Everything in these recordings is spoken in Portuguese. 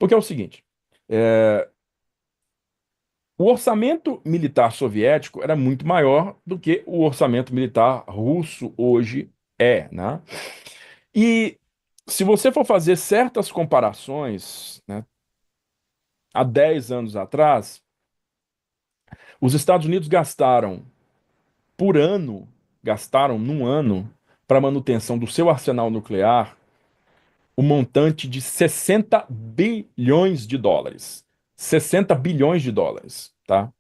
Porque é o seguinte, o orçamento militar soviético era muito maior do que o orçamento militar russo hoje né? E se você for fazer certas comparações, né, há 10 anos atrás, os Estados Unidos por ano, gastaram num ano, para manutenção do seu arsenal nuclear, o montante de 60 bilhões de dólares. 60 bilhões de dólares, tá?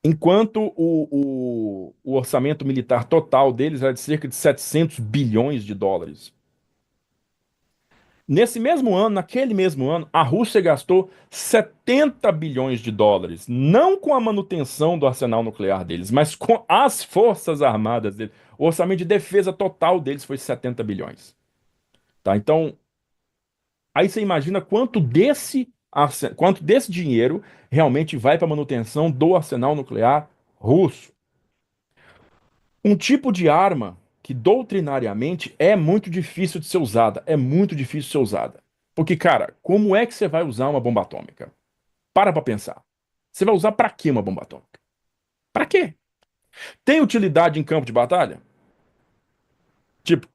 Enquanto o orçamento militar total deles era de cerca de 700 bilhões de dólares. Nesse mesmo ano, naquele mesmo ano, a Rússia gastou 70 bilhões de dólares, não com a manutenção do arsenal nuclear deles, mas com as forças armadas deles. O orçamento de defesa total deles foi 70 bilhões. Tá? Então, aí você imagina quanto desse dinheiro realmente vai para a manutenção do arsenal nuclear russo. Um tipo de arma que doutrinariamente é muito difícil de ser usada, é muito difícil de ser usada. Porque, cara, como é que você vai usar uma bomba atômica? Pra pensar. Você vai usar pra quê uma bomba atômica? Pra quê? Tem utilidade em campo de batalha? Tipo,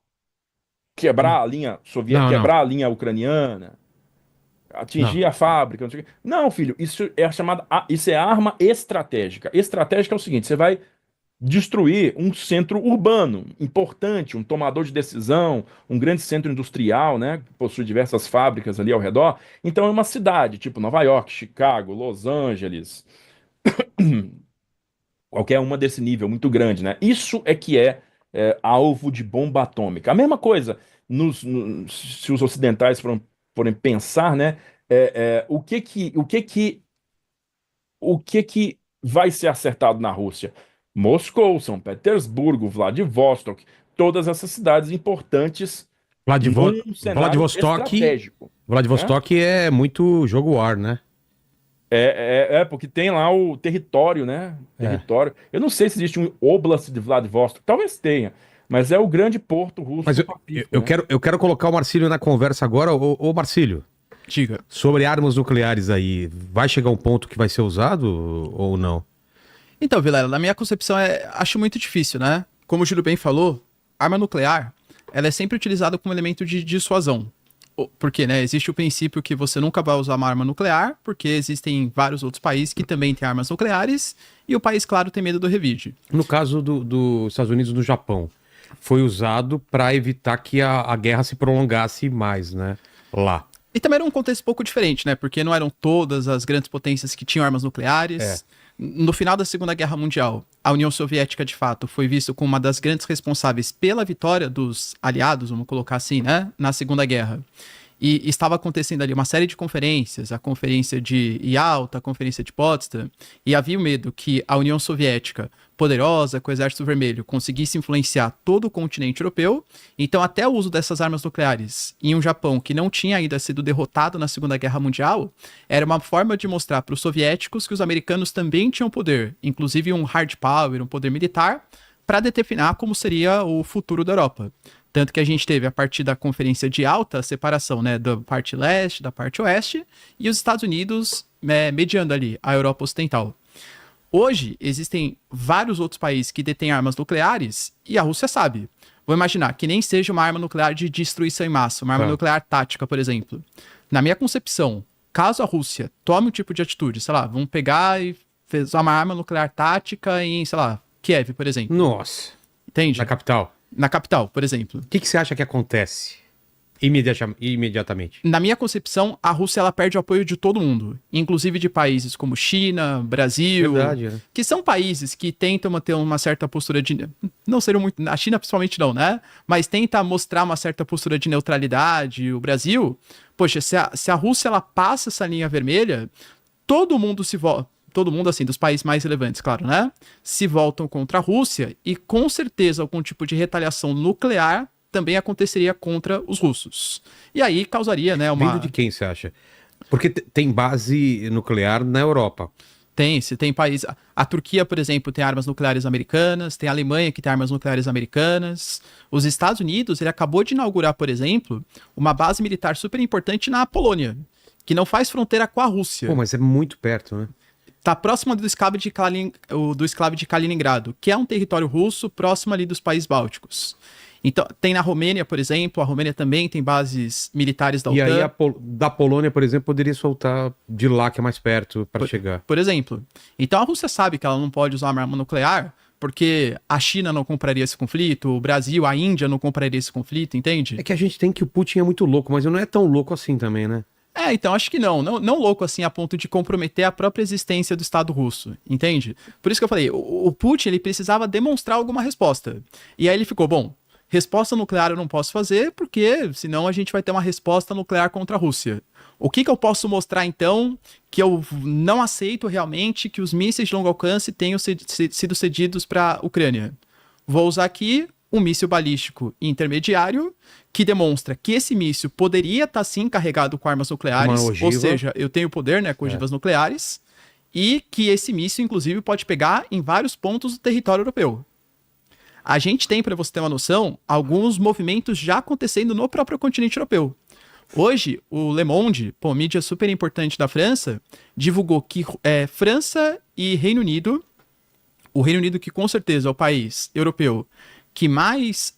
quebrar a linha soviética, Não, não, quebrar a linha ucraniana, não. atingir a fábrica, não sei o quê. Não, filho, isso é arma estratégica. Estratégica é o seguinte, você vai destruir um centro urbano importante, um tomador de decisão, um grande centro industrial, né, que possui diversas fábricas ali ao redor. Então é uma cidade, tipo Nova York, Chicago, Los Angeles, qualquer uma desse nível muito grande, né? Isso é que é alvo de bomba atômica. A mesma coisa, se os ocidentais forem pensar, né, o que que vai ser acertado na Rússia? Moscou, São Petersburgo, Vladivostok, todas essas cidades importantes num cenário Vladivostok, estratégico, né? Vladivostok é muito jogo war, né? Porque tem lá o território, né? É. Território. Eu não sei se existe um Oblast de Vladivostok, talvez tenha, mas é o grande porto russo Mas do eu, eu, Pacífico, eu né? quero, eu quero colocar o Marcílio na conversa agora. Ô Marcílio, Diga. sobre armas nucleares aí, vai chegar um ponto que vai ser usado ou não? Então, Vilela, na minha concepção, acho muito difícil, né? Como o Júlio bem falou, arma nuclear, ela é sempre utilizada como elemento de dissuasão. Porque, né, existe o princípio que você nunca vai usar uma arma nuclear, porque existem vários outros países que também têm armas nucleares, e o país, claro, tem medo do revide. No caso dos Estados Unidos e do Japão, foi usado para evitar que a guerra se prolongasse mais, né? Lá. E também era um contexto um pouco diferente, né? Porque não eram todas as grandes potências que tinham armas É. nucleares. No final da Segunda Guerra Mundial, a União Soviética, de fato, foi vista como uma das grandes responsáveis pela vitória dos aliados, vamos colocar assim, né? Na Segunda Guerra. E estava acontecendo ali uma série de conferências, a conferência de Yalta, a conferência de Potsdam, e havia o medo que a União Soviética, poderosa, com o Exército Vermelho, conseguisse influenciar todo o continente europeu. Então, até o uso dessas armas nucleares em um Japão que não tinha ainda sido derrotado na Segunda Guerra Mundial, era uma forma de mostrar para os soviéticos que os americanos também tinham poder, inclusive um hard power, um poder militar, para determinar como seria o futuro da Europa. Tanto que a gente teve, a partir da Conferência de Alta, a separação, né, da parte leste, da parte oeste, e os Estados Unidos mediando ali a Europa Ocidental. Hoje, existem vários outros países que detêm armas nucleares e a Rússia sabe. Vou imaginar que nem seja uma arma nuclear de destruição em massa, uma arma Tá. nuclear tática, por exemplo. Na minha concepção, caso a Rússia tome um tipo de atitude, sei lá, vamos pegar e usar uma arma nuclear tática em, sei lá, Kiev, por exemplo. Nossa. Na Entende? capital. Na capital, por exemplo. O que, que você acha que acontece imediatamente? Na minha concepção, a Rússia ela perde o apoio de todo mundo, inclusive de países como China, Brasil, Verdade, né? que são países que tentam manter uma certa postura de não serão muito, a China principalmente não, né? Mas tenta mostrar uma certa postura de neutralidade. O Brasil, poxa, se a Rússia ela passa essa linha vermelha, todo mundo se volta. Todo mundo, assim, dos países mais relevantes, claro, né? Se voltam contra a Rússia e, com certeza, algum tipo de retaliação nuclear também aconteceria contra os russos. E aí causaria, né, Vindo de uma... quem você acha? Porque tem base nuclear na Europa. Se tem país. A Turquia, por exemplo, tem armas nucleares americanas, tem a Alemanha que tem armas nucleares americanas. Os Estados Unidos, ele acabou de inaugurar, por exemplo, uma base militar super importante na Polônia, que não faz fronteira com a Rússia. Pô, mas é muito perto, né? Tá próximo do esclave de Kaliningrado, que é um território russo próximo ali dos países bálticos. Então, tem na Romênia, por exemplo, a Romênia também tem bases militares da E OTAN. aí da Polônia, por exemplo, poderia soltar de lá, que é mais perto, para chegar. Por exemplo. Então a Rússia sabe que ela não pode usar uma arma nuclear, porque a China não compraria esse conflito, o Brasil, a Índia não compraria esse conflito, entende? É que a gente tem que o Putin é muito louco, mas não é tão louco assim também, né? Então acho que não louco assim a ponto de comprometer a própria existência do Estado russo, entende? Por isso que eu falei, o Putin ele precisava demonstrar alguma resposta. E aí ele ficou, bom, resposta nuclear eu não posso fazer, porque senão a gente vai ter uma resposta nuclear contra a Rússia. O que eu posso mostrar então que eu não aceito realmente que os mísseis de longo alcance tenham sido cedidos para a Ucrânia? Vou usar aqui um míssil balístico intermediário que demonstra que esse míssil poderia estar sim carregado com armas nucleares, ou seja, eu tenho poder, né, com ogivas nucleares, e que esse míssil, inclusive, pode pegar em vários pontos do território europeu. A gente tem, para você ter uma noção, alguns movimentos já acontecendo no próprio continente europeu. Hoje, o Le Monde, mídia super importante da França, divulgou que França e Reino Unido, o Reino Unido que com certeza é o país europeu que mais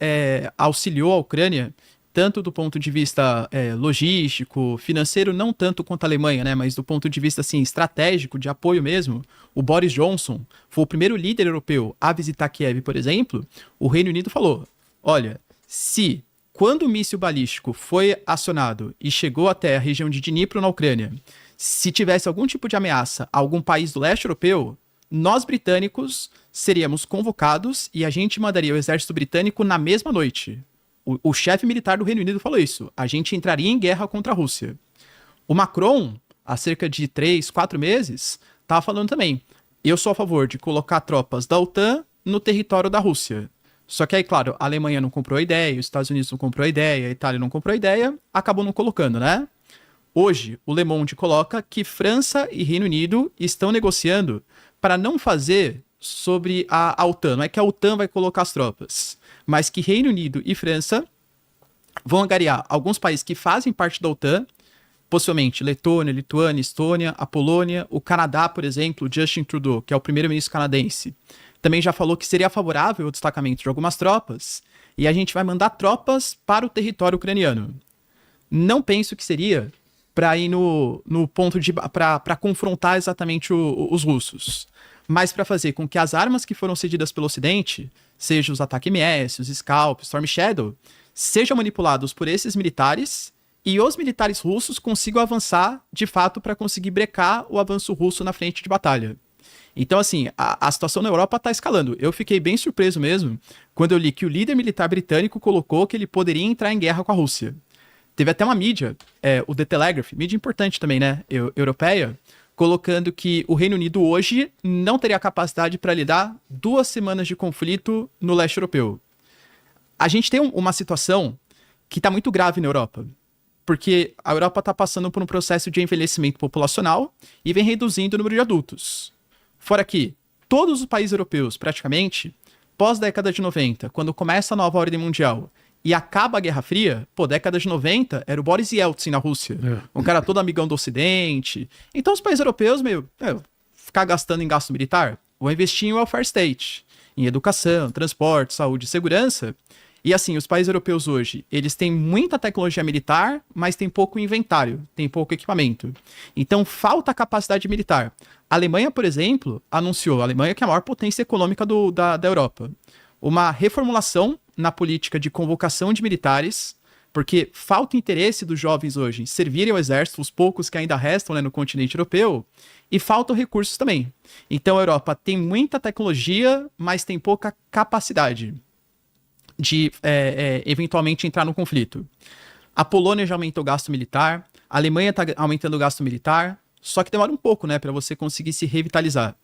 auxiliou a Ucrânia, tanto do ponto de vista logístico, financeiro, não tanto quanto a Alemanha, né, mas do ponto de vista assim, estratégico, de apoio mesmo, o Boris Johnson foi o primeiro líder europeu a visitar Kiev, por exemplo. O Reino Unido falou, olha, quando o míssil balístico foi acionado e chegou até a região de Dnipro, na Ucrânia, se tivesse algum tipo de ameaça a algum país do leste europeu, nós britânicos seríamos convocados e a gente mandaria o exército britânico na mesma noite. O chefe militar do Reino Unido falou isso. A gente entraria em guerra contra a Rússia. O Macron, há cerca de 3, 4 meses, estava falando também. Eu sou a favor de colocar tropas da OTAN no território da Rússia. Só que aí, claro, a Alemanha não comprou a ideia, os Estados Unidos não comprou a ideia, a Itália não comprou a ideia, acabou não colocando, né? Hoje, o Le Monde coloca que França e Reino Unido estão negociando para não fazer sobre a OTAN. Não é que a OTAN vai colocar as tropas, mas que Reino Unido e França vão angariar alguns países que fazem parte da OTAN, possivelmente Letônia, Lituânia, Estônia, a Polônia, o Canadá, por exemplo, Justin Trudeau, que é o primeiro-ministro canadense, também já falou que seria favorável ao destacamento de algumas tropas, e a gente vai mandar tropas para o território ucraniano. Não penso que seria para ir no ponto de para confrontar exatamente os russos, mas para fazer com que as armas que foram cedidas pelo Ocidente, sejam os Ataque-MS, os Scalp, Storm Shadow, sejam manipulados por esses militares e os militares russos consigam avançar de fato para conseguir brecar o avanço russo na frente de batalha. Então, assim, a situação na Europa está escalando. Eu fiquei bem surpreso mesmo quando eu li que o líder militar britânico colocou que ele poderia entrar em guerra com a Rússia. Teve até uma mídia, o The Telegraph, mídia importante também, né, europeia, colocando que o Reino Unido hoje não teria capacidade para lidar 2 semanas de conflito no leste europeu. A gente tem uma situação que está muito grave na Europa, porque a Europa está passando por um processo de envelhecimento populacional e vem reduzindo o número de adultos. Fora que todos os países europeus, praticamente, pós-década de 90, quando começa a nova ordem mundial e acaba a Guerra Fria, década de 90, era o Boris Yeltsin na Rússia. Um cara todo amigão do Ocidente. Então os países europeus, ficar gastando em gasto militar, vão investir em welfare state, em educação, transporte, saúde e segurança. E assim, os países europeus hoje, eles têm muita tecnologia militar, mas tem pouco inventário, tem pouco equipamento. Então falta capacidade militar. A Alemanha, por exemplo, anunciou, a Alemanha que é a maior potência econômica da Europa, uma reformulação na política de convocação de militares, porque falta interesse dos jovens hoje em servirem ao exército, os poucos que ainda restam, né, no continente europeu, e faltam recursos também. Então a Europa tem muita tecnologia, mas tem pouca capacidade de eventualmente entrar no conflito. A Polônia já aumentou o gasto militar, a Alemanha está aumentando o gasto militar, só que demora um pouco, né, para você conseguir se revitalizar.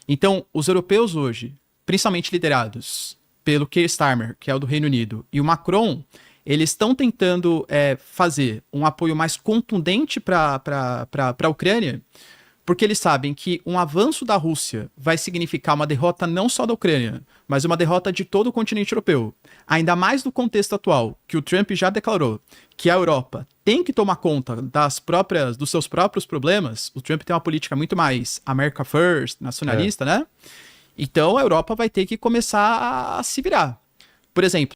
Então, os europeus hoje, principalmente liderados pelo Keir Starmer, que é o do Reino Unido, e o Macron, eles estão tentando fazer um apoio mais contundente para a Ucrânia, Porque eles sabem que um avanço da Rússia vai significar uma derrota não só da Ucrânia, mas uma derrota de todo o continente europeu. Ainda mais no contexto atual, que o Trump já declarou que a Europa tem que tomar conta dos seus próprios problemas. O Trump tem uma política muito mais America First, nacionalista, né? Então a Europa vai ter que começar a se virar. Por exemplo,